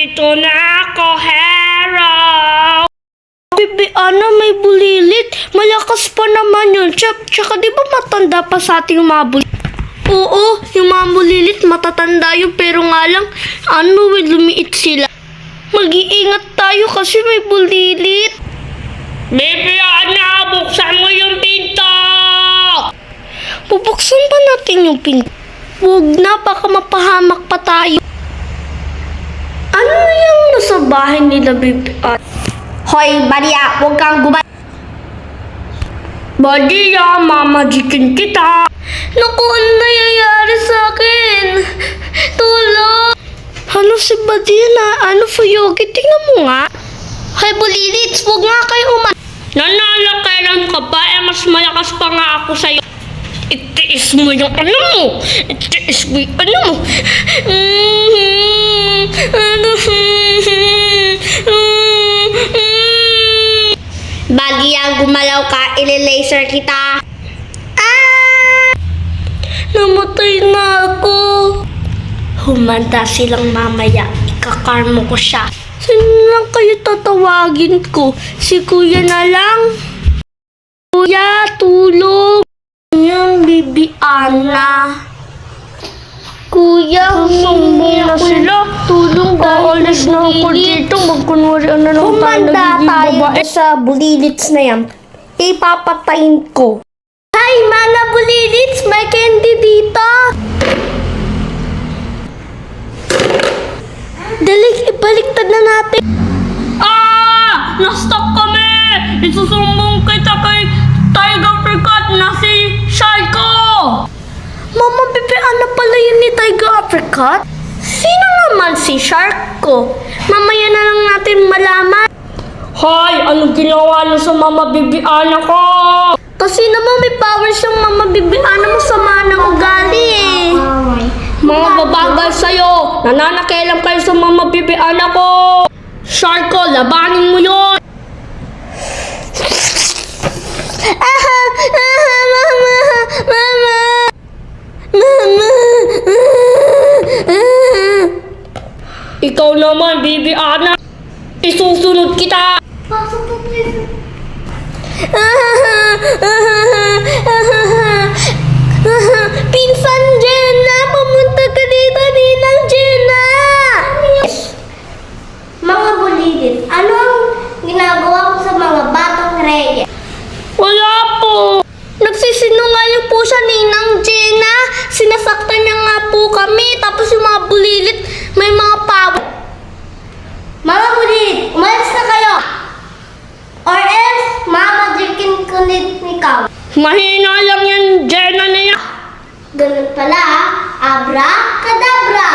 Nandito na ako, hero! Bibi, may bulilit. Malakas pa naman yun. Tsaka di ba matanda pa sa ating mga bulilit? Oo, yung mga bulilit matatanda yun. Pero nga lang, lumiit sila. Mag-iingat tayo kasi may bulilit. Bibi, buksan mo yung pinto! Bubuksan pa natin yung pinto. Huwag na, baka mapahamak pa tayo. Ano yung nasa bahay nila, Bibi? Hoy, Maria, huwag kang Maria, mamajikin kita! Naku, ano nangyayari sa akin? Tulong! Ano si Badia na? Fuyogi? Tingnan mo nga. Hay, bulilits, huwag nga kayo Nanalo, kailan ka ba? Mas malakas pa nga ako sa'yo. Itiis mo yung mo. Itiis mo yung mo. Badia, gumalaw ka, ile-laser kita. Namatay na ako. Humanda silang mamaya. Ikakarmo ko siya. Sino lang kayo tatawagin ko? Si Kuya na lang. Kuya, tulong. Yung Bibi Ana. Kuya, humingi na ako sila. tulong dahil Aalis na ako dito. Magkunwari na lang Humanda tayo babae. sa bulilits na yan. Ipapatayin ko. Hay, mga bulilits! May candy dito! Dali, ibaliktad na natin. Na-stuck kami! Isusumbong kita kay Tiger Apricot na si Sharko! Mama, Bibi, ano pala yun ni Tiger Apricot? Sino naman si Sharko? Mamaya na lang natin malaman. Hoy! Anong ginawa niyo sa mama bibiana ko? Kasi naman may powers yung Mama Bibi. Ano, masama ng ugali eh. Mga babagal sa'yo! Nananakialam kayo sa mama bibiana ko! Sharko, labanin mo yun! Ikaw naman, bibiana! Isusunod kita! Pinsan Jenna! Pumunta ka dito, Ninang Jenna! Mga bulilit, ano ang ginagawa ko sa mga batang reye? Wala po! Nagsisinungaling po siya, Ninang Jenna. Sinasaktan niya nga po kami. Tapos yung mga bulilit, may mga power. Mga bulilit, umalis na kayo! Or else, mamajikin ko ikaw. Mahina lang yan, Jenna na yan! Ganun pala, abra-kadabra!